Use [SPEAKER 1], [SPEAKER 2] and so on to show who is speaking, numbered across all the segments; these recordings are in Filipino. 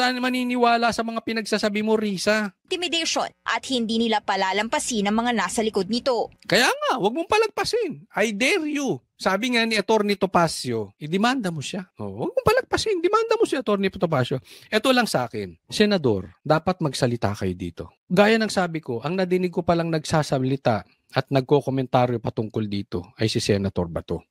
[SPEAKER 1] saan maniniwala sa mga pinagsasabi mo, Risa?
[SPEAKER 2] Intimidation at hindi nila palalampasin ang mga nasa likod nito.
[SPEAKER 1] Kaya nga, wag mong palagpasin. I dare you. Sabi nga ni Atty. Topacio, idemanda mo siya. Huwag mong palagpasin, demanda mo si Atty. Topacio. Ito lang sa akin, Senador, dapat magsalita kayo dito. Gaya ng sabi ko, ang nadinig ko palang nagsasalita at nagko-komentaryo patungkol dito ay si Senator Bato.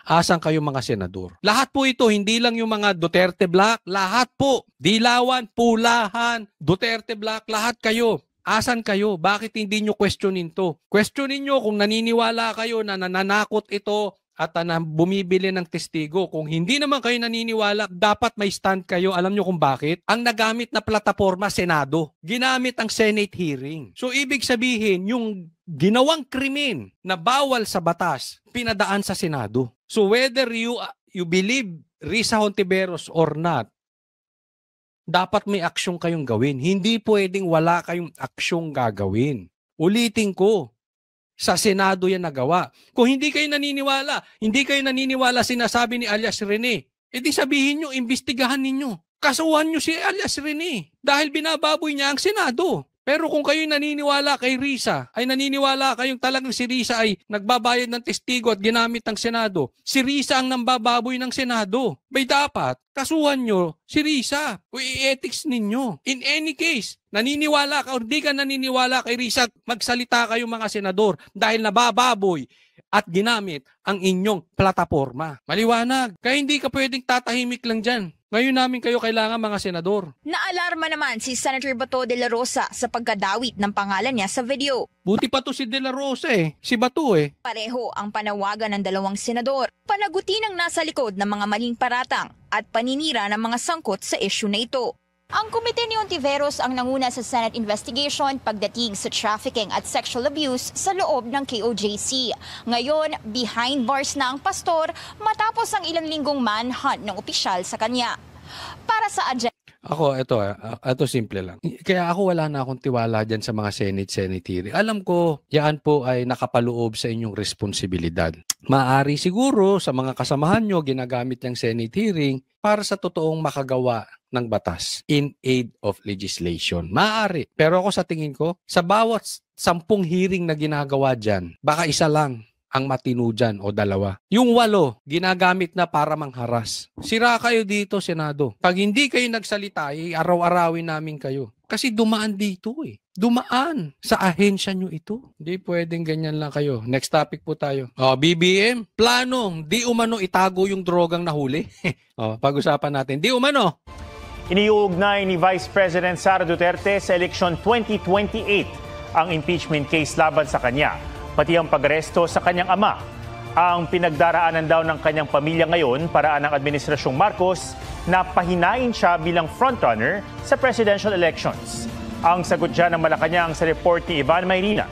[SPEAKER 1] Asan kayo mga senador? Lahat po ito, hindi lang yung mga Duterte Black, lahat po. Dilawan, Pulahan, Duterte Black, lahat kayo. Asan kayo? Bakit hindi nyo questionin to? Questionin nyo kung naniniwala kayo na nananakot ito at bumibili ng testigo. Kung hindi naman kayo naniniwala, dapat may stand kayo. Alam nyo kung bakit? Ang nagamit na plataforma, Senado. Ginamit ang Senate hearing. So ibig sabihin, yung ginawang krimen na bawal sa batas, pinadaan sa Senado. So whether you believe Risa Hontiveros or not, dapat may aksyon kayong gawin. Hindi pwedeng wala kayong aksyong gagawin. Ulitin ko, sa Senado yan nagawa. Kung hindi kayo naniniwala sinasabi ni alias Rene, edi sabihin nyo, imbestigahan ninyo. Kasuhan nyo si alias Rene dahil binababoy niya ang Senado. Pero kung kayo naniniwala kay Risa, ay naniniwala kayong talagang si Risa ay nagbabayad ng testigo at ginamit ng Senado, si Risa ang nambababoy ng Senado. May dapat, kasuhan nyo si Risa o i-ethics ninyo. In any case, naniniwala ka o di ka naniniwala kay Risa, magsalita kayong mga senador dahil nabababoy at ginamit ang inyong plataforma. Maliwanag. Kaya hindi ka pwedeng tatahimik lang dyan. Ngayon namin kayo kailangan mga senador.
[SPEAKER 2] Naalarma naman si Senator Bato de la Rosa sa pagkadawit ng pangalan niya sa video.
[SPEAKER 1] Buti pa to si De La Rosa si Bato
[SPEAKER 2] Pareho ang panawagan ng dalawang senador. Panagutin ang nasa likod ng mga maling paratang at paninira ng mga sangkot sa issue na ito. Ang komite ni Hontiveros ang nanguna sa Senate investigation pagdating sa trafficking at sexual abuse sa loob ng KOJC. Ngayon, behind bars na ang pastor matapos ang ilang linggong manhunt ng opisyal sa kanya. Para sa agenda.
[SPEAKER 1] Ako, ito simple lang. Kaya ako wala na akong tiwala dyan sa mga Senate hearing. Alam ko, yan po ay nakapaloob sa inyong responsibilidad. Maaari siguro sa mga kasamahan nyo, ginagamit ng Senate hearing para sa totoong makagawa ng batas in aid of legislation. Maaari. Pero ako sa tingin ko, sa bawat 10 hearing na ginagawa dyan, baka isa lang ang matino dyan o 2. Yung 8, ginagamit na para mangharas. Sira kayo dito, Senado. Pag hindi kayo nagsalita, araw-arawin namin kayo. Kasi dumaan dito Dumaan sa ahensya nyo ito. Hindi pwedeng ganyan lang kayo. Next topic po tayo. BBM, planong di umano itago yung drogang nahuli. Pag-usapan natin. Di umano.
[SPEAKER 3] Iniuugnay ni Vice President Sara Duterte sa eleksyon 2028 ang impeachment case laban sa kanya, pati ang pag-aresto sa kanyang ama. Ang pinagdaraanan daw ng kanyang pamilya ngayon paraan ng Administrasyong Marcos na pahinain siya bilang frontrunner sa presidential elections. Ang sagot dyan ng Malacanang sa report ni Ivan Mayrina.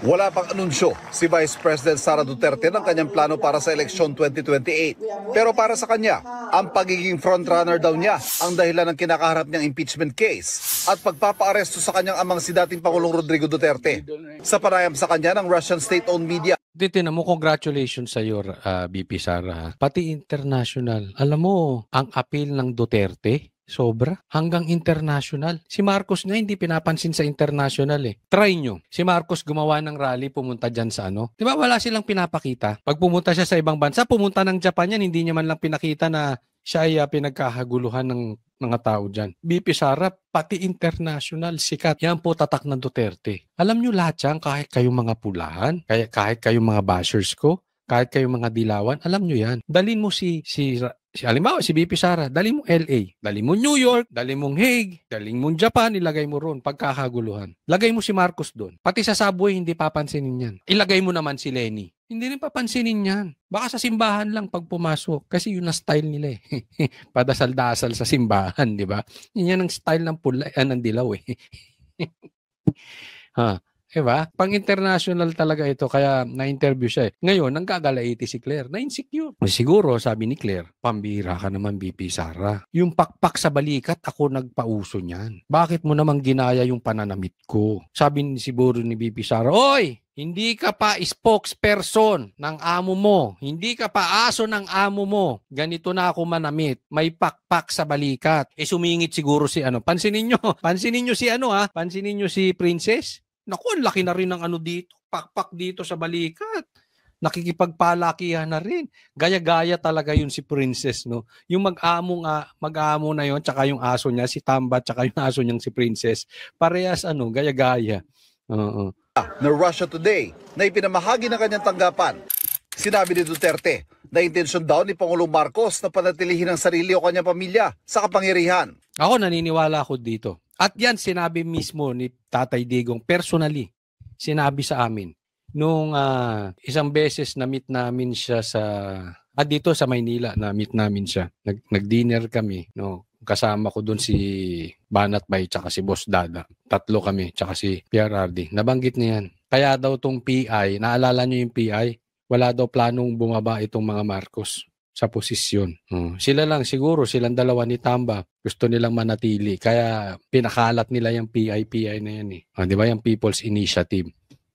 [SPEAKER 4] Wala pang anunsyo si Vice President Sara Duterte ng kanyang plano para sa eleksyon 2028. Pero para sa kanya, ang pagiging frontrunner daw niya ang dahilan ng kinakaharap niyang impeachment case at pagpapaaresto sa kanyang amang si dating Pangulong Rodrigo Duterte. Sa panayam sa kanya ng Russian state-owned media.
[SPEAKER 1] Tinan mo, congratulations sa iyo, BP Sara. Pati international. Alam mo, ang appeal ng Duterte, sobra. Hanggang international. Si Marcos nga hindi pinapansin sa international Try nyo. Si Marcos gumawa ng rally, pumunta dyan sa Di ba wala silang pinapakita? Pag pumunta siya sa ibang bansa, pumunta ng Japan yan, hindi niya man lang pinakita na siya ay pinagkahaguluhan ng mga tao dyan. BP Sara, pati international, sikat. Yan po tatak ng Duterte. Alam nyo lahat yan, kahit kayong mga pulahan, kahit kayong mga bashers ko, kahit kayong mga dilawan, alam nyo yan. Dalin mo halimbawa, si BP Sara, dalhin mo LA, dalhin mo New York, dalhin mong Hague, dalhin mo Japan, ilagay mo ron, pagkakaguluhan. Lagay mo si Marcos doon. Pati sa subway, hindi papansinin yan. Ilagay mo naman si Lenny. Hindi rin papansinin yan. Baka sa simbahan lang pag pumasok. Kasi yun ang style nila Padasal-dasal sa simbahan, di ba? Yan ang style ng pula, ng dilaw Diba? Pang-international talaga ito, kaya na-interview siya. Ngayon, nanggagalaiti si Claire, na-insecure. Siguro, sabi ni Claire, pambira ka naman, BP Sara. Yung pakpak sa balikat, ako nagpauso niyan. Bakit mo naman ginaya yung pananamit ko? Sabi siguro ni BP Sara, Oy! Hindi ka pa spokesperson ng amo mo. Hindi ka pa aso ng amo mo. Ganito na ako manamit. May pakpak sa balikat. Sumingit siguro si Pansinin nyo. Pansinin nyo si Pansinin nyo si Princess. Naku, ang laki na rin ng dito. Pakpak dito sa balikat. Nakikipagpalakihan na rin. Gaya-gaya talaga yun si Princess, no? Yung mag-amo na yun, tsaka yung aso niya, si Tamba, tsaka yung aso niyang si Princess. Parehas, gaya-gaya. Oo.
[SPEAKER 4] Na Russia Today na ipinamahagi ng kanyang tanggapan. Sinabi ni Duterte na intensyon daw ni Pangulong Marcos na panatilihin ang sarili o kanyang pamilya sa kapangyarihan.
[SPEAKER 1] Ako naniniwala ako dito. At yan sinabi mismo ni Tatay Digong personally. Sinabi sa amin nung isang beses na meet namin siya dito sa Maynila, na meet namin siya. Nag-dinner kami, no. Kasama ko doon si Banat Bay tsaka si Boss Dada. 3 kami tsaka si Pierre Hardy. Nabanggit niya yan. Kaya daw tong PI, naalala niyo yung PI? Wala daw planong bumaba itong mga Marcos sa posisyon. Sila lang siguro, silang dalawa ni Tamba, gusto nilang manatili. Kaya pinakalat nila yung PI na yan eh. Di ba yung People's Initiative?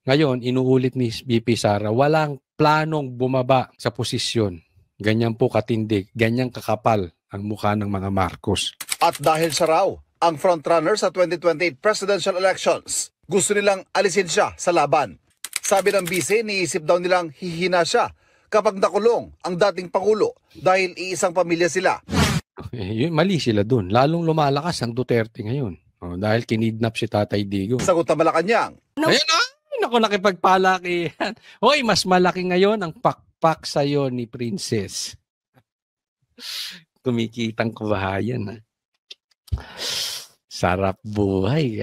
[SPEAKER 1] Ngayon, inuulit ni BP Sara, walang planong bumaba sa posisyon. Ganyan po katindig, ganyan kakapal ang mukha ng mga Marcos.
[SPEAKER 4] At dahil siya raw ang frontrunner sa 2028 presidential elections, gusto nilang alisin siya sa laban. Sabi ng bise, niisip daw nilang hihina siya kapag nakulong ang dating Pangulo dahil iisang pamilya sila.
[SPEAKER 1] Mali sila dun. Lalong lumalakas ang Duterte ngayon. Dahil kinidnap si Tatay Digong.
[SPEAKER 4] Sagot ng Malacanang.
[SPEAKER 1] Ayun naku, nakipagpalakihan. Hoy, mas malaki ngayon ang pakpak sa'yo ni Princess. Kumikitang kabahayan. Sarap buhay,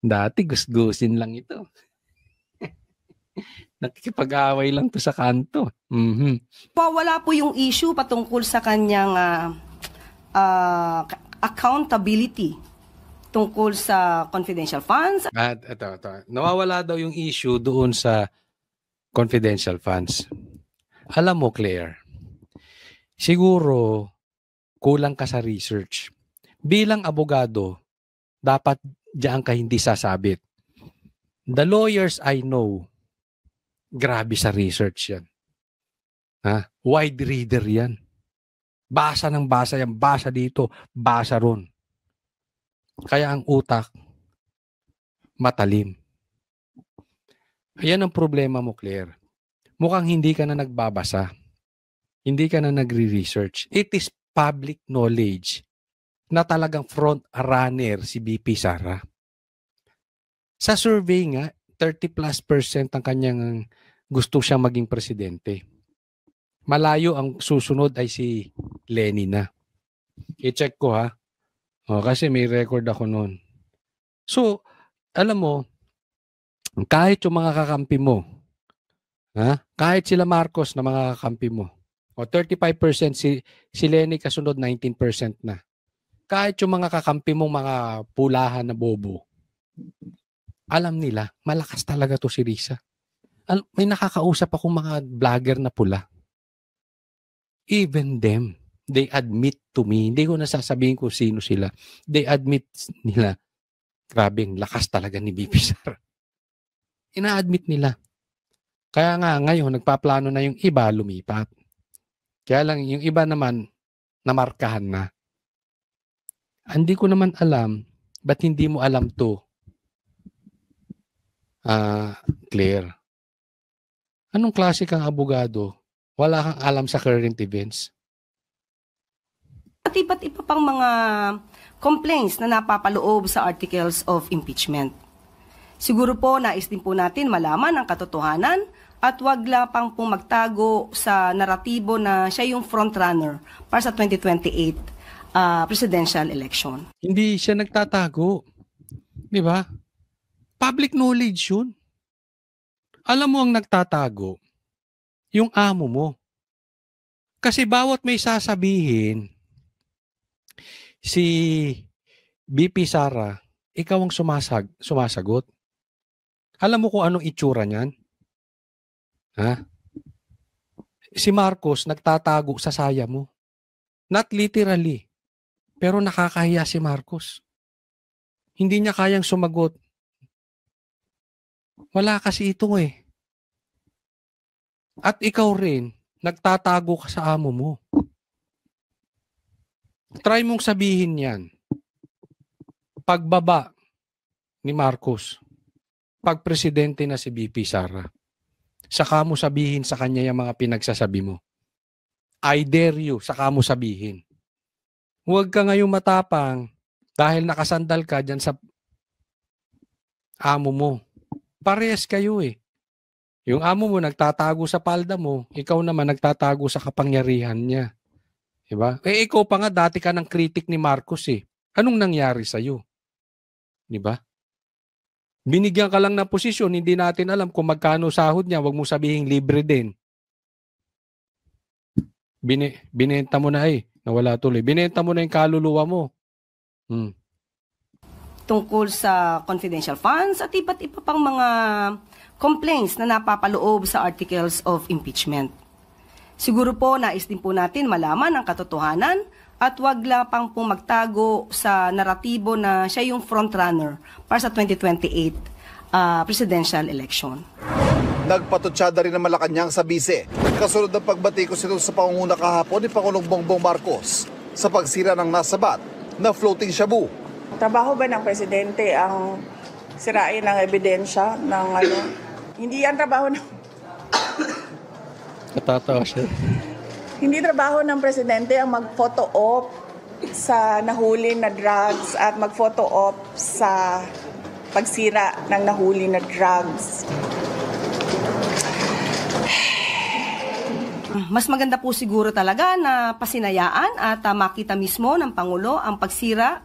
[SPEAKER 1] Dati gusgusin lang ito. Nakikipag-away lang to sa kanto.
[SPEAKER 5] Wala po yung issue patungkol sa kanyang accountability tungkol sa confidential funds.
[SPEAKER 1] Ito. Nawawala daw yung issue doon sa confidential funds. Alam mo, Claire, siguro kulang ka sa research. Bilang abogado, dapat diyan ka hindi sasabit. The lawyers I know, grabe sa research yan. Wide reader yan. Basa ng basa yan. Basa dito, basa ron. Kaya ang utak, matalim. Ayan ang problema mo, Claire. Mukhang hindi ka na nagbabasa. Hindi ka na nagre-research. It is public knowledge na talagang front runner si BP Sara. Sa survey nga, 30+% ang kanyang gusto siyang maging presidente. Malayo ang susunod ay si Lenny na. I-check ko kasi may record ako noon. So, alam mo, kahit yung mga kakampi mo, kahit sila Marcos na mga kakampi mo, 35% si Lenny kasunod 19% na. Kahit yung mga kakampi mong mga pulahan na bobo, alam nila, malakas talaga to si Risa. May nakakausap akong mga vlogger na pula. Even them, they admit to me, hindi ko nasasabihin kung sino sila, they admit nila, grabing lakas talaga ni BP Sara. Ina-admit nila. Kaya nga ngayon, nagpaplano na yung iba lumipat. Kaya lang yung iba naman, namarkahan na. Hindi ko naman alam, ba't hindi mo alam to? Claire. Anong klase kang abogado? Wala kang alam sa current events?
[SPEAKER 5] At iba't iba pang mga complaints na napapaloob sa articles of impeachment. Siguro po nais din po natin malaman ang katotohanan at wag lapang pong magtago sa naratibo na siya yung frontrunner para sa 2028 presidential election.
[SPEAKER 1] Hindi siya nagtatago. Di ba? Public knowledge yun. Alam mo ang nagtatago, yung amo mo. Kasi bawat may sasabihin, si BP Sara, ikaw ang sumasagot. Alam mo kung anong itsura niyan? Ha? Si Marcos nagtatago sa saya mo. Not literally. Pero nakakahiya si Marcos. Hindi niya kayang sumagot. Wala kasi ito eh. At ikaw rin, nagtatago ka sa amo mo. Try mong sabihin yan. Pagbaba ni Marcos, pag presidente na si VP Sara, saka mo sabihin sa kanya yung mga pinagsasabi mo. I dare you, saka mo sabihin. Huwag ka ngayong matapang dahil nakasandal ka dyan sa amo mo. Parehas kayo eh. Yung amo mo nagtatago sa palda mo, ikaw naman nagtatago sa kapangyarihan niya. Diba? Eh ikaw pa nga dati ka ng critic ni Marcos eh. Anong nangyari sa'yo? Diba? Binigyan ka lang ng posisyon, hindi natin alam kung magkano sahod niya, wag mo sabihing libre din. Binenta mo na eh, nawala tuloy. Binenta mo na yung kaluluwa mo.
[SPEAKER 5] Tungkol sa confidential funds at iba't iba pang mga complaints na napapaloob sa articles of impeachment. Siguro po nais din po natin malaman ang katotohanan at wag lang pang pong magtago sa naratibo na siya yung frontrunner para sa 2028 presidential election.
[SPEAKER 4] Nagpatutsada rin ng Malacanang sa bise, kasunod ng pagbatikos ito sa pangunguna kahapon ni Pangulong Bongbong Marcos sa pagsira ng nasabat na floating shabu.
[SPEAKER 6] Trabaho ba ng presidente ang sirain ng ebidensya ng ano? Hindi yan trabaho ng
[SPEAKER 1] Natatawa siya.
[SPEAKER 6] Hindi trabaho ng presidente ang mag-photo op sa nahuli na drugs at mag-photo op sa pagsira ng nahuli na drugs.
[SPEAKER 5] Mas maganda po siguro talaga na pasinayaan at makita mismo ng Pangulo ang pagsira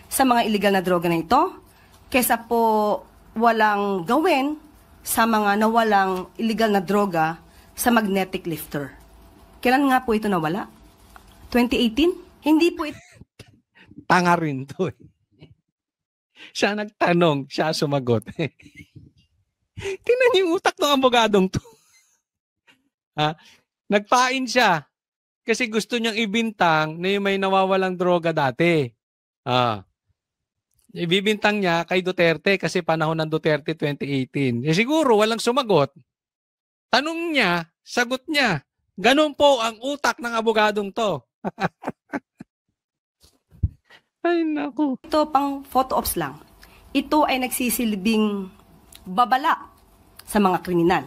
[SPEAKER 5] sa mga illegal na droga na ito kesa po walang gawin sa mga nawalang illegal na droga sa magnetic lifter. Kailan nga po ito nawala? 2018? Hindi po ito.
[SPEAKER 1] Tanga rin to eh. Siya nagtanong, siya sumagot. Tingnan yung utak ng abogadong to. Nagpain siya kasi gusto niyang ibintang na yung may nawawalang droga dati. Ibibintang niya kay Duterte kasi panahon ng Duterte 2018. Siguro walang sumagot. Tanong niya, sagot niya. Ganun po ang utak ng abogadong to. Ay, naku.
[SPEAKER 5] Ito pang photo ops lang. Ito ay nagsisilbing babala sa mga kriminal.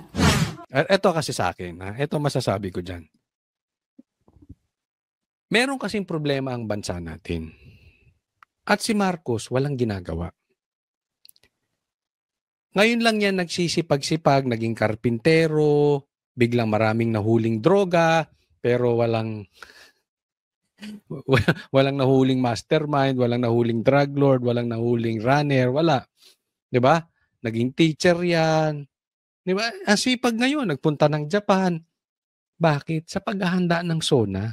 [SPEAKER 1] Ito kasi sa akin. Ito masasabi ko dyan. Meron kasing problema ang bansa natin. At si Marcos walang ginagawa. Ngayon lang yan nagsisipag-sipag, naging karpintero, biglang maraming nahuling droga, pero walang nahuling mastermind, walang nahuling drug lord, walang nahuling runner, wala. 'Di ba? Naging teacher yan. 'Di ba? Ang sipag ngayon, nagpunta ng Japan. Bakit? Sa paghahanda ng SONA.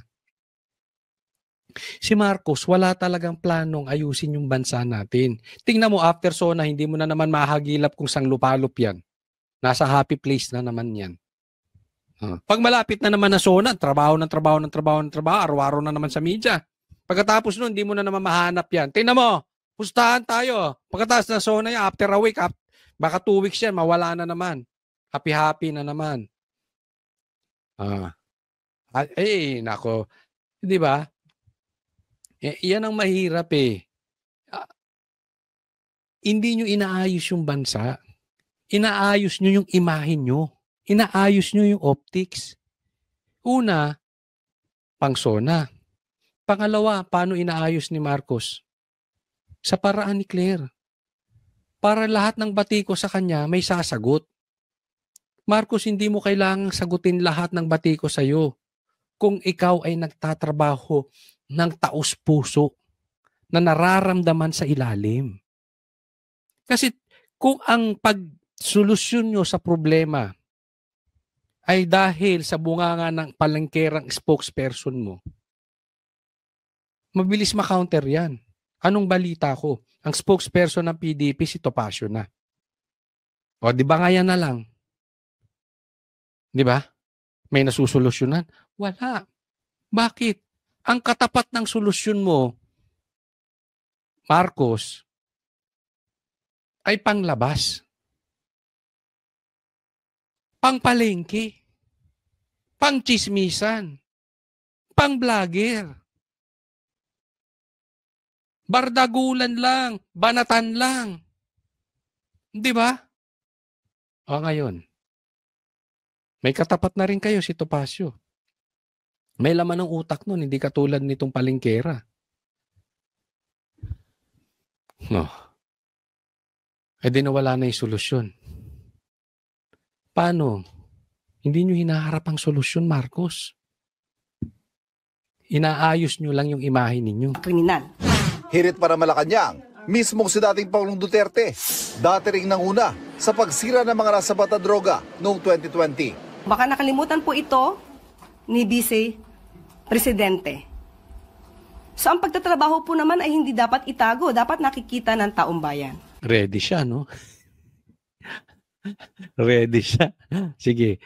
[SPEAKER 1] Si Marcos, wala talagang planong ayusin yung bansa natin. Tingnan mo, after SONA, hindi mo na naman mahagilap kung sang lupalop yan. Nasa happy place na naman yan. Pag malapit na naman na SONA, trabaho, araw-araw na naman sa media. Pagkatapos nun, hindi mo na naman mahanap yan. Tingnan mo, pustahan tayo. Pagkatapos na SONA yan, after a week, baka 2 weeks yan, mawala na naman. Happy-happy na naman. Nako. Di ba? Yan ang mahirap eh. Hindi nyo inaayos yung bansa. Inaayos nyo yung imahin nyo. Inaayos nyo yung optics. Una, pang SONA. Pangalawa, paano inaayos ni Marcos? Sa paraan ni Claire. Para lahat ng batiko sa kanya may sasagot. Marcos, hindi mo kailangang sagutin lahat ng batiko sa'yo. Kung ikaw ay nagtatrabaho ng taos-puso na nararamdaman sa ilalim. Kasi kung ang pagsolusyon nyo sa problema ay dahil sa bunganga ng palengkerang spokesperson mo, mabilis ma-counter yan. Anong balita ko? Ang spokesperson ng PDP si Topacio na. O, di ba nga yan na lang? Di ba? May nasusolusyonan? Wala. Bakit? Ang katapat ng solusyon mo, Marcos, ay panglabas. Pangpalengke. Pangchismisan. Pang-vlogger. Bardagulan lang. Banatan lang. Di ba? O ngayon, may katapat na rin kayo si Topacio. May laman ng utak nun, hindi katulad nitong palengkera. No. Eh di nawala na yung solusyon. Paano? Hindi nyo hinaharap ang solusyon, Marcos. Inaayos nyo lang yung imahe ninyo.
[SPEAKER 5] Kriminal.
[SPEAKER 4] Hirit para Malacanang, mismong si dating Pangulong Duterte, dati ring nanguna sa pagsira ng mga nasabat na droga noong 2020.
[SPEAKER 5] Baka nakalimutan po ito ni Vice Presidente. So ang pagtatrabaho po naman ay hindi dapat itago, dapat nakikita ng taong bayan.
[SPEAKER 1] Ready siya, no? Ready siya. Sige,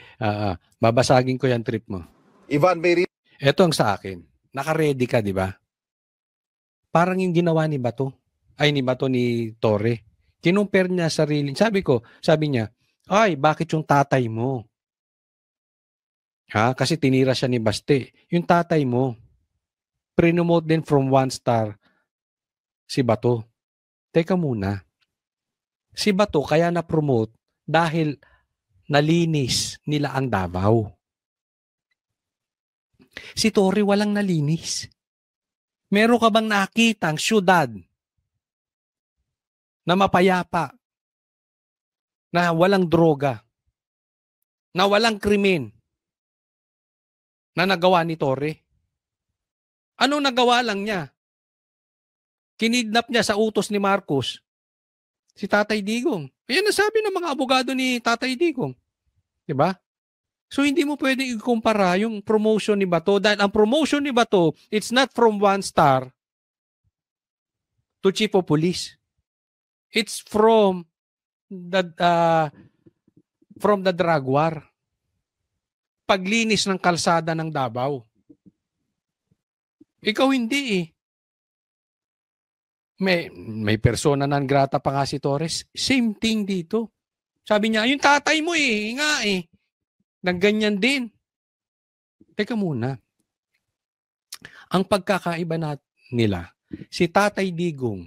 [SPEAKER 1] babasagin ko yung trip mo.
[SPEAKER 4] Ivan May
[SPEAKER 1] Ito ang sa akin. Naka-ready ka, di ba? Parang yung ginawa ni Bato. Ay, ni Bato ni Torre. Kinumpare niya sarili. Sabi niya, ay, bakit yung tatay mo? Kasi tinira siya ni Baste. Yung tatay mo, pre-promote din from 1 star si Bato. Teka muna. Si Bato kaya na-promote dahil nalinis nila ang Davao. Si Torre walang nalinis. Meron ka bang nakitang syudad na mapayapa, na walang droga, na walang krimen, na nagawa ni Torre? Anong nagawa lang niya? Kinidnap niya sa utos ni Marcos si Tatay Digong. Ayan ang sabi ng mga abogado ni Tatay Digong. Diba? So hindi mo pwedeng ikumpara yung promotion ni Bato dahil ang promotion ni Bato, it's not from 1 star to chief of police. It's from the drug war. Paglinis ng kalsada ng Davao. Ikaw hindi eh. May persona non grata pa nga si Torres. Same thing dito. Sabi niya, yung tatay mo nga nagganyan din. Teka muna. Ang pagkakaiba nila, si Tatay Digong,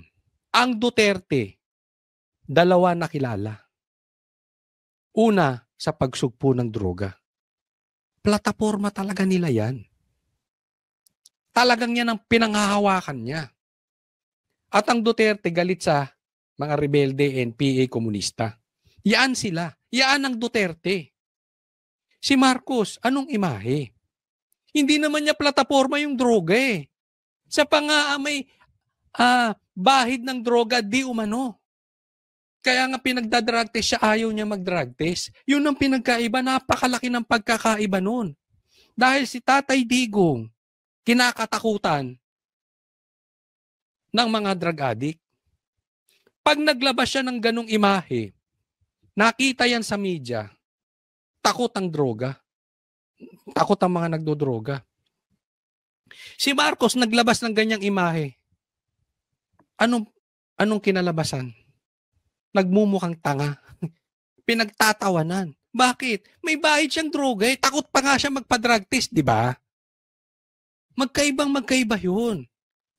[SPEAKER 1] ang Duterte, dalawa nakilala. Una, sa pagsugpo ng droga. Plataporma talaga nila yan. Talagang yan ang pinanghahawakan niya. At ang Duterte galit sa mga rebelde NPA komunista. Yaan sila. Yaan ang Duterte. Si Marcos, anong imahe? Hindi naman niya plataforma yung droga eh. Sa pangaamay bahid ng droga, di umano. Kaya nga pinagdadrug test siya, ayaw niya mag-drug test. Yun ang pinagkaiba, napakalaki ng pagkakaiba nun. Dahil si Tatay Digong, kinakatakutan ng mga drug addict. Pag naglabas siya ng ganong imahe, nakita yan sa media, takot ang droga. Takot ang mga nagdodroga. Si Marcos naglabas ng ganyang imahe. Anong kinalabasan? Nagmumukhang tanga. Pinagtatawanan. Bakit? May bahid siyang droga eh. Takot pa nga siya magpa-drug test, di ba? Magkaiba yun.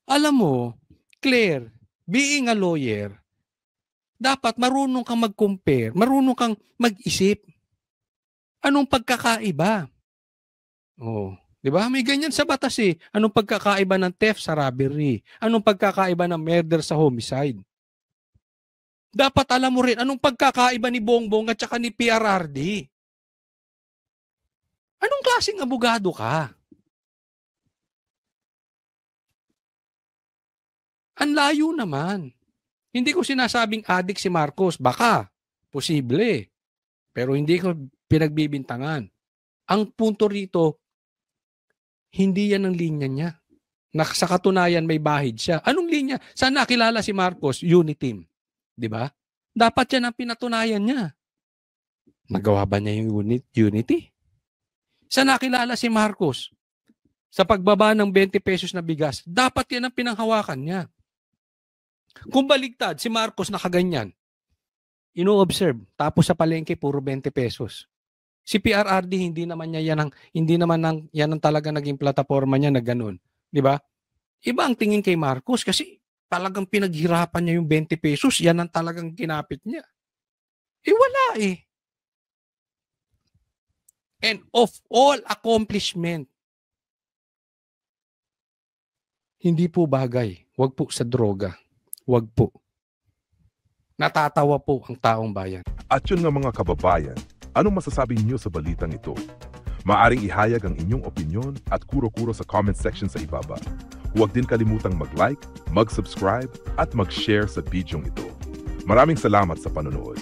[SPEAKER 1] Alam mo, Claire, being a lawyer, dapat marunong kang mag-compare, marunong kang mag-isip. Anong pagkakaiba? Oh, 'di ba? May ganyan sa batas eh. Anong pagkakaiba ng theft sa robbery? Anong pagkakaiba ng murder sa homicide? Dapat alam mo rin anong pagkakaiba ni Bongbong at saka ni PRRD. Anong klaseng abogado ka? Ang layo naman. Hindi ko sinasabing addict si Marcos. Baka. Posible. Pero hindi ko pinagbibintangan. Ang punto rito, hindi yan ang linya niya. Sa katunayan may bahid siya. Anong linya? Saan nakilala si Marcos? Uniteam. Di ba? Dapat yan ang pinatunayan niya. Nagawa ba niya yung unity? Saan nakilala si Marcos? Sa pagbaba ng 20 pesos na bigas. Dapat yan ang pinanghawakan niya. Kung baligtad, si Marcos nakaganyan. Ino-observe. Tapos sa palengke, puro 20 pesos. Si PRRD, hindi naman yan ang talaga naging plataforma niya na ganun. Di ba? Iba ang tingin kay Marcos kasi talagang pinaghirapan niya yung 20 pesos. Yan ang talagang kinapit niya. Wala eh. And of all accomplishment, hindi po bagay. Huwag po sa droga. Huwag po. Natatawa po ang taong bayan.
[SPEAKER 7] At yun nga mga kababayan, anong masasabi niyo sa balitang ito? Maaring ihayag ang inyong opinyon at kuro-kuro sa comment section sa ibaba. Huwag din kalimutang mag-like, mag-subscribe at mag-share sa bidyong ito. Maraming salamat sa panonood.